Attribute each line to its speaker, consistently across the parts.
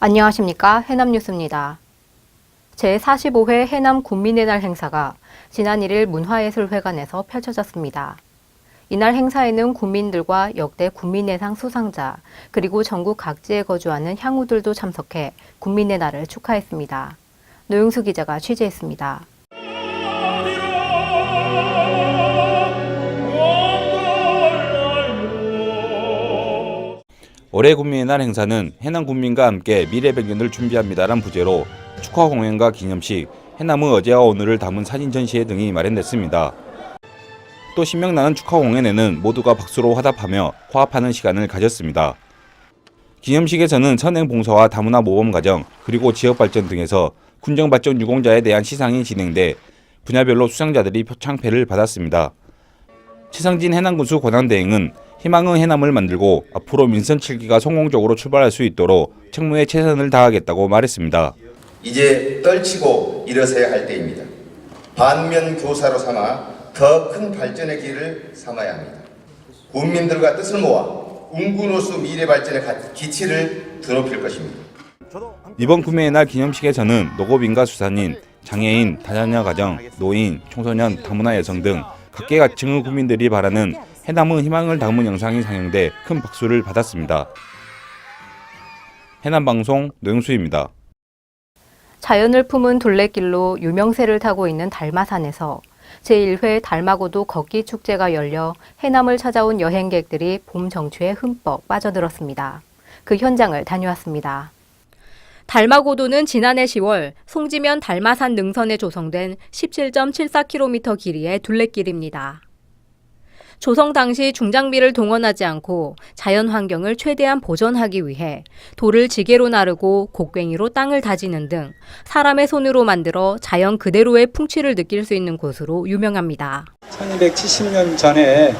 Speaker 1: 안녕하십니까. 해남뉴스입니다. 제45회 해남 군민의 날 행사가 지난 1일 문화예술회관에서 펼쳐졌습니다. 이날 행사에는 군민들과 역대 군민의 상 수상자, 그리고 전국 각지에 거주하는 향우들도 참석해 군민의 날을 축하했습니다. 노영수 기자가 취재했습니다.
Speaker 2: 올해 군민의 날 행사는 해남 군민과 함께 미래 백년을 준비합니다란 부제로 축하 공연과 기념식, 해남의 어제와 오늘을 담은 사진 전시회 등이 마련됐습니다. 또 신명나는 축하 공연에는 모두가 박수로 화답하며 화합하는 시간을 가졌습니다. 기념식에서는 선행 봉사와 다문화 모범 과정, 그리고 지역 발전 등에서 군정 발전 유공자에 대한 시상이 진행돼 분야별로 수상자들이 표창패를 받았습니다. 최상진 해남군수 권한대행은 희망의 해남을 만들고 앞으로 민선 7기가 성공적으로 출발할 수 있도록 책무에 최선을 다하겠다고 말했습니다.
Speaker 3: 이제 떨치고 일어서야 할 때입니다. 반면 교사로 삼아 더 큰 발전의 길을 삼아야 합니다. 국민들과 뜻을 모아 운구노수 미래 발전의 기치를 드높일 것입니다.
Speaker 2: 이번 군민의 날 기념식에서는 노고빈과 수산인, 장애인, 다자녀 가정, 노인, 청소년, 다문화 여성 등 각계각층의 국민들이 바라는 해남의 희망을 담은 영상이 상영돼 큰 박수를 받았습니다. 해남방송 노영수입니다.
Speaker 1: 자연을 품은 둘레길로 유명세를 타고 있는 달마산에서 제1회 달마고도 걷기 축제가 열려 해남을 찾아온 여행객들이 봄 정취에 흠뻑 빠져들었습니다. 그 현장을 다녀왔습니다. 달마고도는 지난해 10월 송지면 달마산 능선에 조성된 17.74km 길이의 둘레길입니다. 조성 당시 중장비를 동원하지 않고 자연 환경을 최대한 보존하기 위해 돌을 지게로 나르고 곡괭이로 땅을 다지는 등 사람의 손으로 만들어 자연 그대로의 풍취를 느낄 수 있는 곳으로 유명합니다.
Speaker 4: 1270년 전에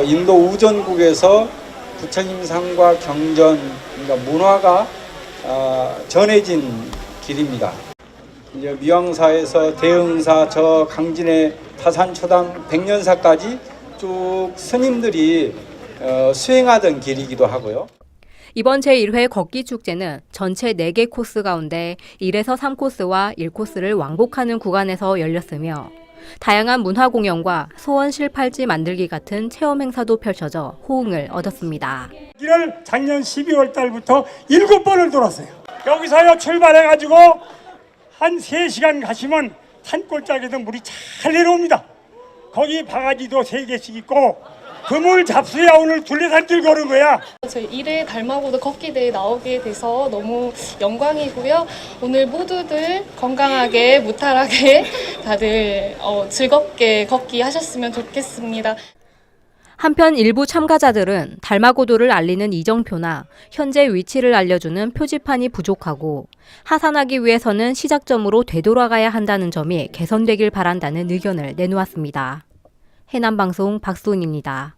Speaker 4: 인도 우전국에서 부처님상과 경전, 그러니까 문화가 전해진 길입니다. 이제 미왕사에서 대흥사, 저 강진의 타산초당 백년사까지 쭉 스님들이 수행하던 길이기도 하고요.
Speaker 1: 이번 제1회 걷기 축제는 전체 4개 코스 가운데 1에서 3코스와 1코스를 왕복하는 구간에서 열렸으며 다양한 문화 공연과 소원 실팔찌 만들기 같은 체험 행사도 펼쳐져 호응을 얻었습니다.
Speaker 5: 길을 작년 12월 달부터 7번을 돌았어요. 여기서 출발해가지고 한 3시간 가시면 산골짜기에서 물이 잘 내려옵니다. 거기 바가지도 3개씩 있고 그물 잡수야 오늘 둘레산길 걸은 거야.
Speaker 6: 저희 1회 달마고도 걷기 대회 나오게 돼서 너무 영광이고요. 오늘 모두들 건강하게 무탈하게 다들 즐겁게 걷기 하셨으면 좋겠습니다.
Speaker 1: 한편 일부 참가자들은 달마고도를 알리는 이정표나 현재 위치를 알려주는 표지판이 부족하고 하산하기 위해서는 시작점으로 되돌아가야 한다는 점이 개선되길 바란다는 의견을 내놓았습니다. 해남방송 박수은입니다.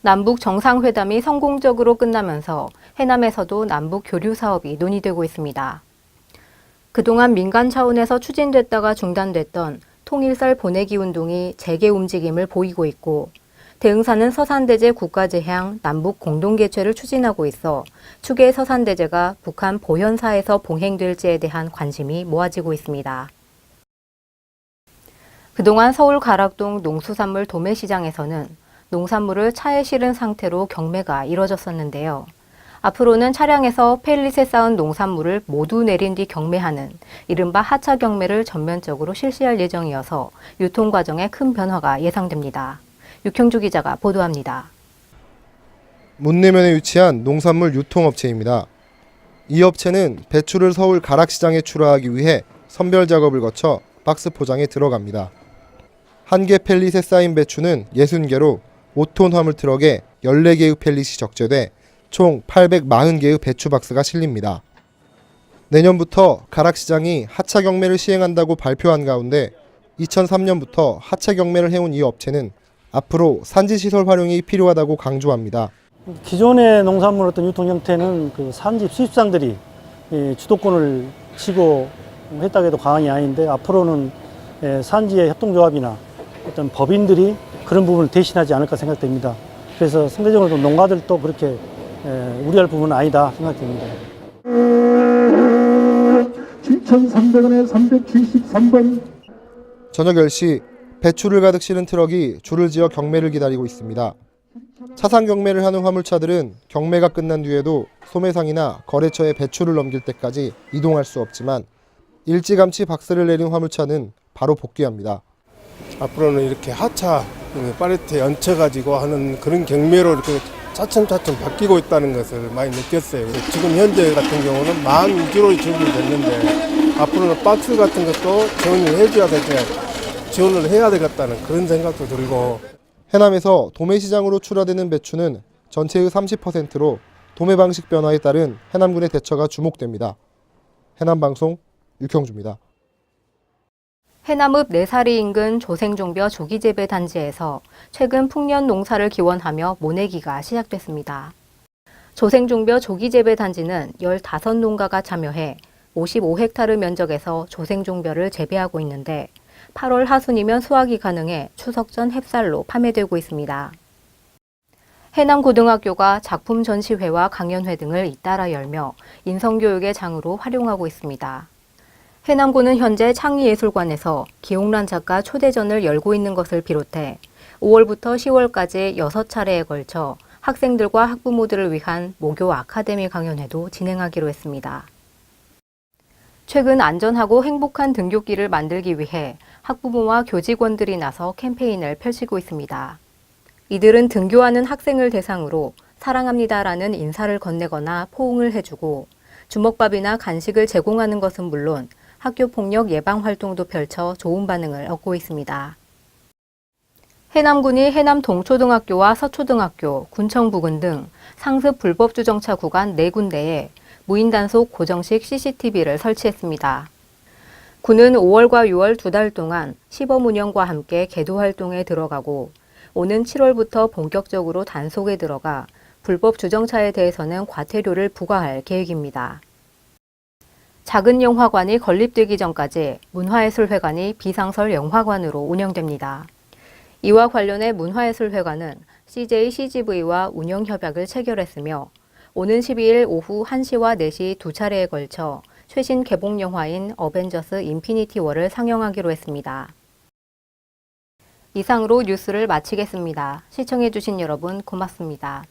Speaker 1: 남북 정상회담이 성공적으로 끝나면서 해남에서도 남북 교류 사업이 논의되고 있습니다. 그동안 민간 차원에서 추진됐다가 중단됐던 통일설 보내기 운동이 재개 움직임을 보이고 있고 대흥사는 서산대제 국가재향 남북 공동개최를 추진하고 있어 추계 서산대제가 북한 보현사에서 봉행될지에 대한 관심이 모아지고 있습니다. 그동안 서울 가락동 농수산물 도매시장에서는 농산물을 차에 실은 상태로 경매가 이뤄졌었는데요. 앞으로는 차량에서 펠릿에 쌓은 농산물을 모두 내린 뒤 경매하는 이른바 하차 경매를 전면적으로 실시할 예정이어서 유통 과정에 큰 변화가 예상됩니다. 육형주 기자가 보도합니다.
Speaker 7: 문내면에 위치한 농산물 유통업체입니다. 이 업체는 배추를 서울 가락시장에 출하하기 위해 선별 작업을 거쳐 박스 포장에 들어갑니다. 한 개 펠릿에 쌓인 배추는 60개로 5톤 화물 트럭에 14개의 펠릿이 적재돼 총 840개의 배추 박스가 실립니다. 내년부터 가락시장이 하차 경매를 시행한다고 발표한 가운데 2003년부터 하차 경매를 해온 이 업체는 앞으로 산지시설 활용이 필요하다고 강조합니다.
Speaker 8: 기존의 농산물 어떤 유통 형태는 그 산지 수입상들이 주도권을 쥐고 했다고 해도 과언이 아닌데 앞으로는 산지의 협동조합이나 어떤 법인들이 그런 부분을 대신하지 않을까 생각됩니다. 그래서 상대적으로 농가들도 그렇게 우려할 부분은 아니다 생각됩니다.
Speaker 9: 2,300원에 373번.
Speaker 7: 저녁 10시 배추를 가득 실은 트럭이 줄을 지어 경매를 기다리고 있습니다. 차상 경매를 하는 화물차들은 경매가 끝난 뒤에도 소매상이나 거래처에 배추를 넘길 때까지 이동할 수 없지만 일찌감치 박스를 내린 화물차는 바로 복귀합니다.
Speaker 10: 앞으로는 이렇게 하차 팔레트에 얹혀가지고 하는 그런 경매로 이렇게 차츰차츰 바뀌고 있다는 것을 많이 느꼈어요. 지금 현재 같은 경우는 12,000kg 지원이 됐는데 앞으로는 박스 같은 것도 지원을 해줘야 되게 지원을 해야 되겠다는 그런 생각도 들고.
Speaker 7: 해남에서 도매시장으로 출하되는 배추는 전체의 30%로 도매 방식 변화에 따른 해남군의 대처가 주목됩니다. 해남방송 육형주입니다.
Speaker 1: 해남읍 네사리 인근 조생종벼 조기재배 단지에서 최근 풍년 농사를 기원하며 모내기가 시작됐습니다. 조생종벼 조기재배 단지는 15농가가 참여해 55헥타르 면적에서 조생종벼를 재배하고 있는데 8월 하순이면 수확이 가능해 추석 전 햅쌀로 판매되고 있습니다. 해남고등학교가 작품 전시회와 강연회 등을 잇따라 열며 인성교육의 장으로 활용하고 있습니다. 해남고는 현재 창의예술관에서 기용란 작가 초대전을 열고 있는 것을 비롯해 5월부터 10월까지 6차례에 걸쳐 학생들과 학부모들을 위한 모교 아카데미 강연회도 진행하기로 했습니다. 최근 안전하고 행복한 등굣길을 만들기 위해 학부모와 교직원들이 나서 캠페인을 펼치고 있습니다. 이들은 등교하는 학생을 대상으로 사랑합니다라는 인사를 건네거나 포옹을 해주고 주먹밥이나 간식을 제공하는 것은 물론 학교폭력 예방 활동도 펼쳐 좋은 반응을 얻고 있습니다. 해남군이 해남 동초등학교와 서초등학교, 군청 부근 등 상습 불법 주정차 구간 4군데에 무인 단속 고정식 CCTV를 설치했습니다. 군은 5월과 6월 2달 동안 시범 운영과 함께 계도 활동에 들어가고 오는 7월부터 본격적으로 단속에 들어가 불법 주정차에 대해서는 과태료를 부과할 계획입니다. 작은 영화관이 건립되기 전까지 문화예술회관이 비상설 영화관으로 운영됩니다. 이와 관련해 문화예술회관은 CJ CGV와 운영협약을 체결했으며 오는 12일 오후 1시와 4시 2차례에 걸쳐 최신 개봉 영화인 어벤져스 인피니티 워를 상영하기로 했습니다. 이상으로 뉴스를 마치겠습니다. 시청해주신 여러분 고맙습니다.